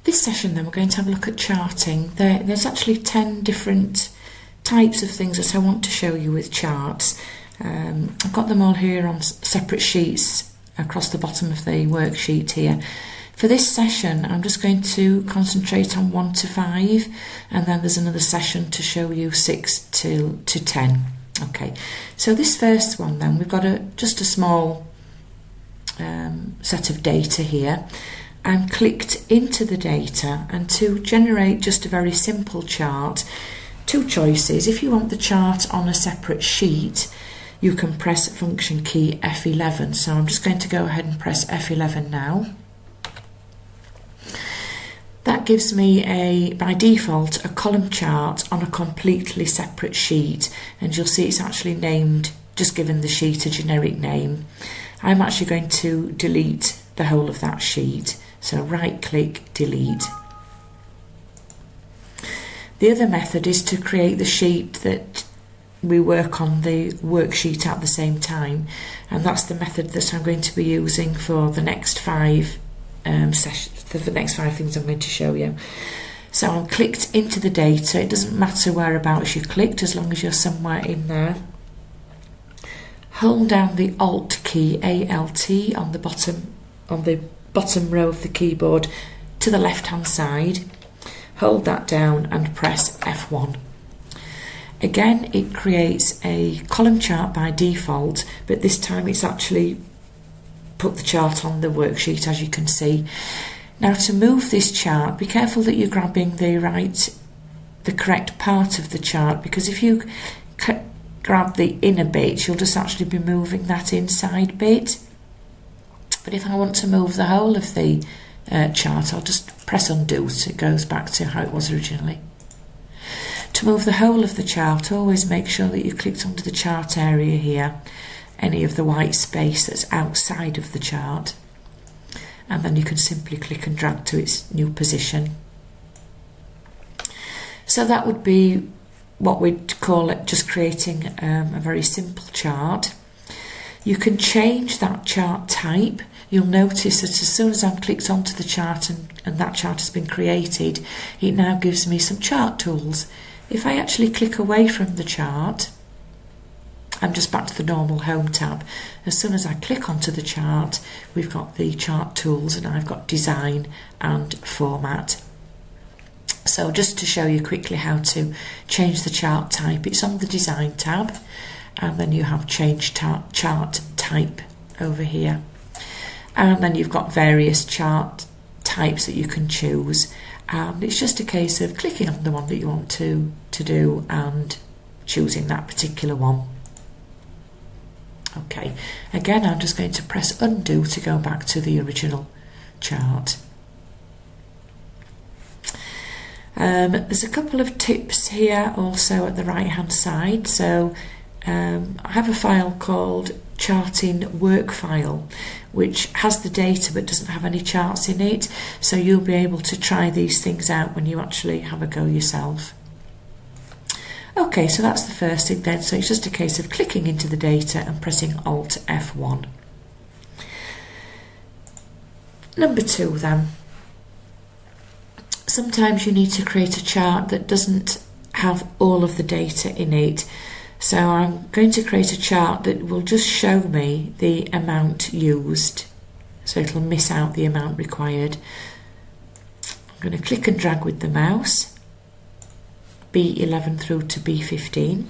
This session then we're going to have a look at charting. There's actually 10 different types of things that I want to show you with charts. I've got them all here on separate sheets across the bottom of the worksheet here. For this session I'm just going to concentrate on 1 to 5, and then there's another session to show you 6 to 10. Okay, so this first one then, we've got just a small set of data here. I'm clicked into the data, and to generate just a very simple chart, two choices. If you want the chart on a separate sheet, you can press function key F11. So I'm just going to go ahead and press F11 now. That gives me by default a column chart on a completely separate sheet, and you'll see it's actually named, just given the sheet a generic name. I'm actually going to delete the whole of that sheet, so right click, delete. The other method is to create the sheet that we work on the worksheet at the same time, and that's the method that I'm going to be using for the next 5 sessions, for the next 5 things I'm going to show you. So I'm clicked into the data. It doesn't matter whereabouts you clicked, as long as you're somewhere in there. Hold down the Alt key, ALT, on the bottom row of the keyboard to the left hand side. Hold that down and press F1. Again, it creates a column chart by default, but this time it's actually put the chart on the worksheet, as you can see. Now, to move this chart, be careful that you're grabbing the correct part of the chart, because if you grab the inner bit, you'll just actually be moving that inside bit. But if I want to move the whole of the chart, I'll just press undo so it goes back to how it was originally. To move the whole of the chart, always make sure that you clicked onto the chart area here, any of the white space that's outside of the chart, and then you can simply click and drag to its new position. So that would be what we'd call it, just creating a very simple chart. You can change that chart type. You'll notice that as soon as I've clicked onto the chart and that chart has been created, it now gives me some chart tools. If I actually click away from the chart, I'm just back to the normal home tab. As soon as I click onto the chart, we've got the chart tools, and I've got design and format. So just to show you quickly how to change the chart type, it's on the design tab, and then you have change chart type over here. And then you've got various chart types that you can choose, and it's just a case of clicking on the one that you want to do and choosing that particular one. Okay, again I'm just going to press undo to go back to the original chart. There's a couple of tips here also at the right hand side. So I have a file called charting work file, which has the data but doesn't have any charts in it, so you'll be able to try these things out when you actually have a go yourself. Okay, so that's the first thing then. So it's just a case of clicking into the data and pressing Alt F1. Number 2 then. Sometimes you need to create a chart that doesn't have all of the data in it. So I'm going to create a chart that will just show me the amount used. So it'll miss out the amount required. I'm going to click and drag with the mouse, B11 through to B15.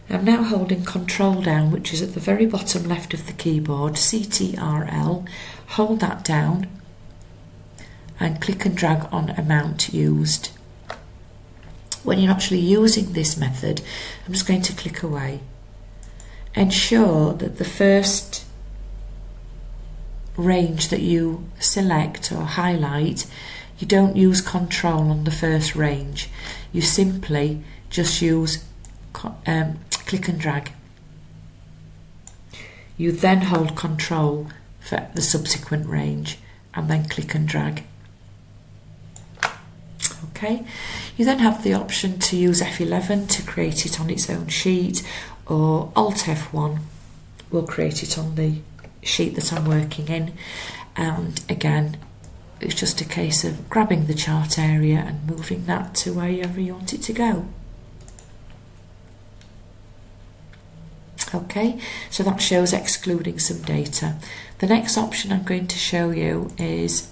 I'm now holding Control down, which is at the very bottom left of the keyboard, CTRL. Hold that down and click and drag on amount used. When you're actually using this method, I'm just going to click away. Ensure that the first range that you select or highlight, you don't use Control on the first range. You simply just use click and drag. You then hold Control for the subsequent range and then click and drag. Okay, you then have the option to use F11 to create it on its own sheet, or Alt F1 will create it on the sheet that I'm working in, and again it's just a case of grabbing the chart area and moving that to wherever you want it to go. Okay, so that shows excluding some data. The next option I'm going to show you is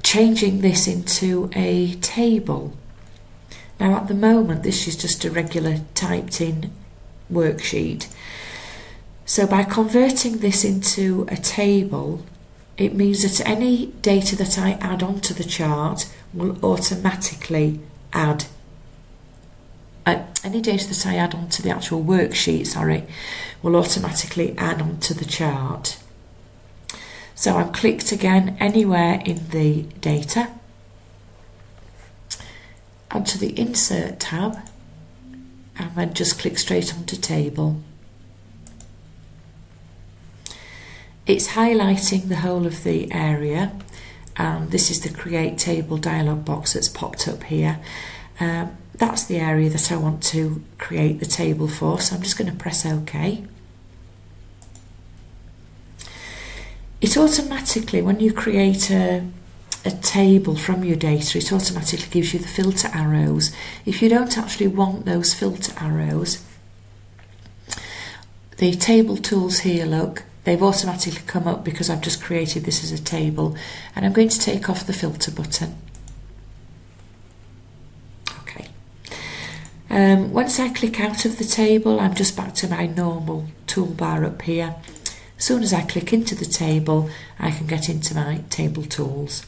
changing this into a table. Now at the moment this is just a regular typed in worksheet. So by converting this into a table, it means that any data that I add onto the chart will automatically add any data that I add onto the actual worksheet, will automatically add onto the chart. So I'm clicked again anywhere in the data, onto the Insert tab, and then just click straight onto Table. It's highlighting the whole of the area, and this is the Create Table dialog box that's popped up here. That's the area that I want to create the table for, so I'm just going to press OK. It automatically, when you create a table from your data, it automatically gives you the filter arrows. If you don't actually want those filter arrows, the table tools here, look, they've automatically come up because I've just created this as a table, and I'm going to take off the filter button. Okay. Once I click out of the table, I'm just back to my normal toolbar up here. As soon as I click into the table, I can get into my table tools.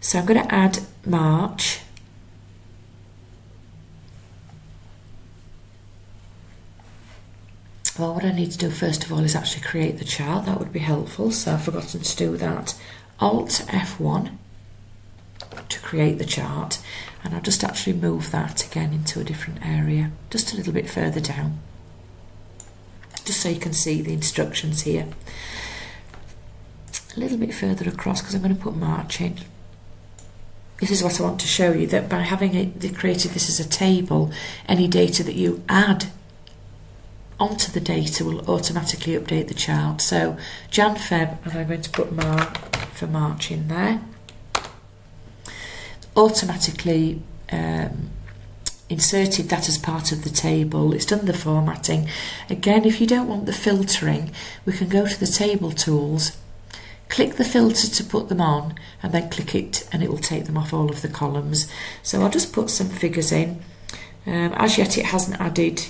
So I'm going to add March. Well, what I need to do first of all is actually create the chart. That would be helpful, so I've forgotten to do that. Alt F1 to create the chart, and I'll just actually move that again into a different area, just a little bit further down, just so you can see the instructions here. A little bit further across because I'm going to put March in. This is what I want to show you, that by having created this as a table, any data that you add onto the data will automatically update the chart. So Jan, Feb, and I'm going to put for March in there. Automatically inserted that as part of the table. It's done the formatting. Again, if you don't want the filtering, we can go to the table tools, click the filter to put them on, and then click it and it will take them off all of the columns. So I'll just put some figures in. As yet it hasn't added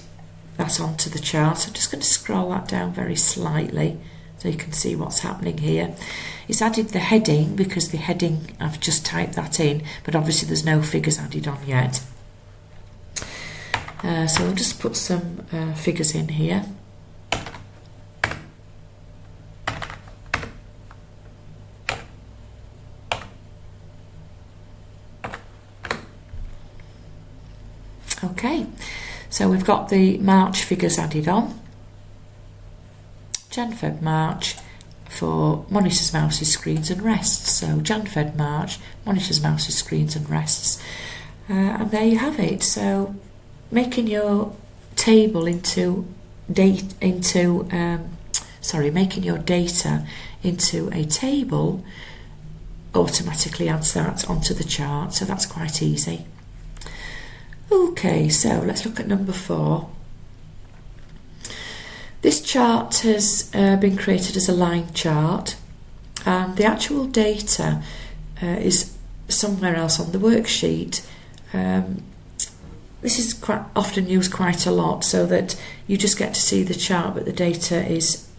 that onto the chart. I'm just going to scroll that down very slightly so you can see what's happening here. It's added the heading because the heading, I've just typed that in, but obviously there's no figures added on yet. So I'll just put some figures in here. Okay, so we've got the March figures added on. Jan, Feb, March for monitors, mouses, screens and rests. So Jan, Feb, March, monitors, mouses, screens and rests. And there you have it. So making your table making your data into a table automatically adds that onto the chart. So that's quite easy. Okay, so let's look at number 4. This chart has been created as a line chart, and the actual data is somewhere else on the worksheet. This is quite often used quite a lot, so that you just get to see the chart but the data is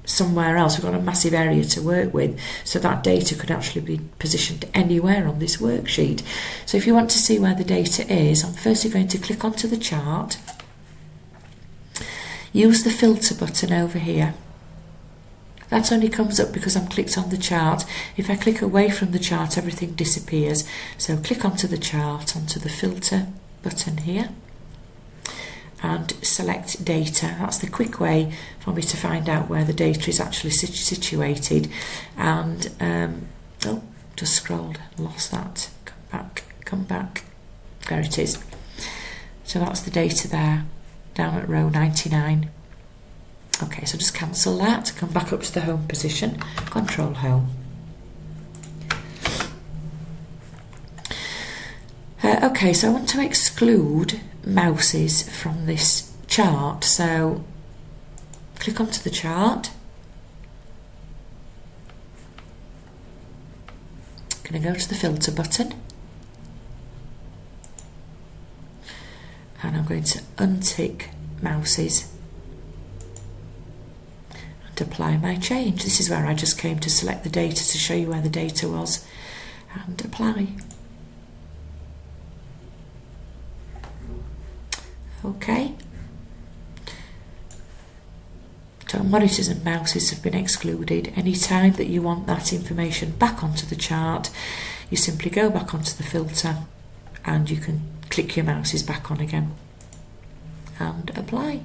somewhere else. We've got a massive area to work with, so that data could actually be positioned anywhere on this worksheet. So if you want to see where the data is, I'm firstly going to click onto the chart, use the filter button over here. That only comes up because I'm clicked on the chart. If I click away from the chart, everything disappears. So click onto the chart, onto the filter button here, and select data. That's the quick way for me to find out where the data is actually situated. And just scrolled, lost that. Come back. There it is. So that's the data there, down at row 99. Okay, so just cancel that, come back up to the home position, Control Home. Okay, so I want to exclude mouses from this chart, so click onto the chart. I'm going to go to the filter button and I'm going to untick mouses and apply my change. This is where I just came to select the data to show you where the data was and apply. Okay. So monitors and mouses have been excluded. Any time that you want that information back onto the chart, you simply go back onto the filter and you can click your mouses back on again and apply.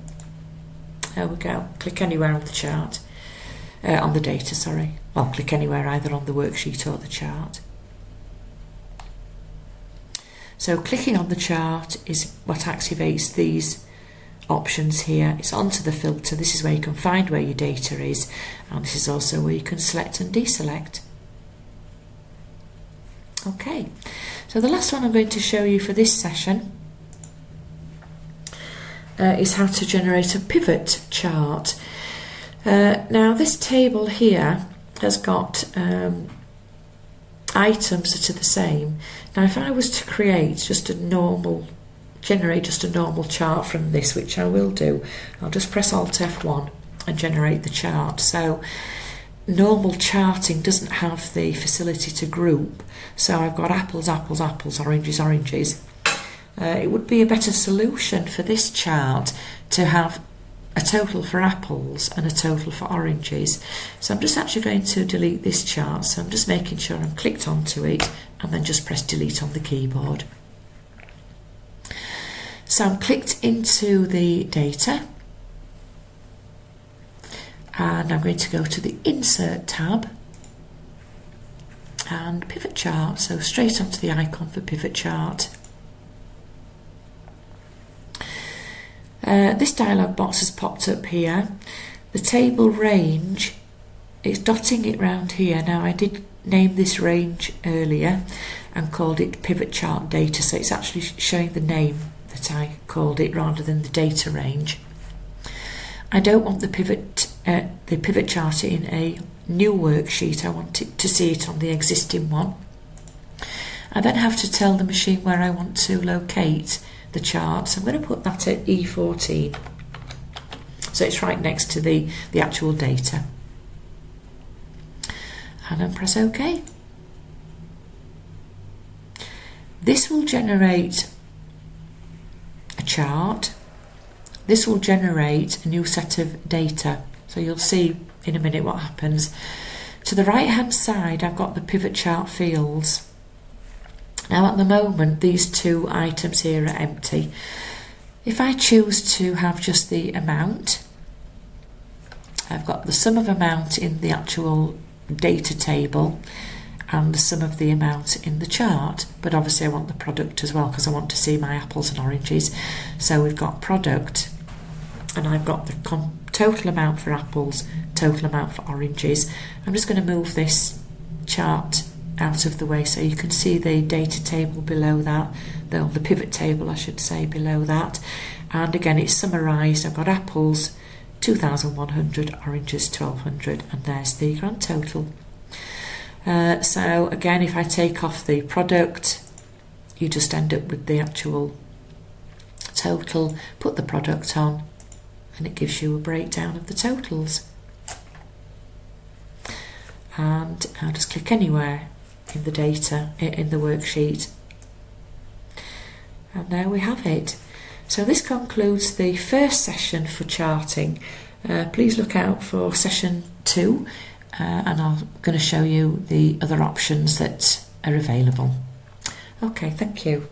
There we go. Click anywhere on the chart, on the data, sorry. Well, click anywhere either on the worksheet or the chart. So clicking on the chart is what activates these options here. It's onto the filter. This is where you can find where your data is, and this is also where you can select and deselect. Okay, so the last one I'm going to show you for this session is how to generate a pivot chart. Now this table here has got items that are the same. Now if I was to create generate just a normal chart from this, which I will do, I'll just press Alt F1 and generate the chart. So normal charting doesn't have the facility to group, so I've got apples, apples, apples, oranges, oranges. It would be a better solution for this chart to have a total for apples and a total for oranges. So I'm just actually going to delete this chart, so I'm just making sure I'm clicked onto it and then just press delete on the keyboard. So I'm clicked into the data and I'm going to go to the Insert tab and Pivot Chart, so straight onto the icon for Pivot Chart. This dialog box has popped up here. The table range, it's dotting it round here. Now I did name this range earlier and called it Pivot Chart Data, so it's actually showing the name that I called it rather than the data range. I don't want the pivot chart in a new worksheet. I want it to see it on the existing one. I then have to tell the machine where I want to locate the chart, so I'm going to put that at E14, so it's right next to the actual data, and then press OK. This will generate a chart. This will generate a new set of data, so you'll see in a minute what happens. To the right hand side I've got the pivot chart fields. Now at the moment these two items here are empty. If I choose to have just the amount, I've got the sum of amount in the actual data table and the sum of the amount in the chart, but obviously I want the product as well because I want to see my apples and oranges. So we've got product and I've got the total amount for apples, total amount for oranges. I'm just going to move this chart out of the way so you can see the data table below that, the pivot table I should say below that, and again it's summarised. I've got apples 2,100, oranges 1,200, and there's the grand total. So again, if I take off the product, you just end up with the actual total. Put the product on and it gives you a breakdown of the totals. And I'll just click anywhere in the data, in the worksheet, and there we have it. So this concludes the first session for charting. Please look out for session 2 and I'm going to show you the other options that are available. Okay, thank you.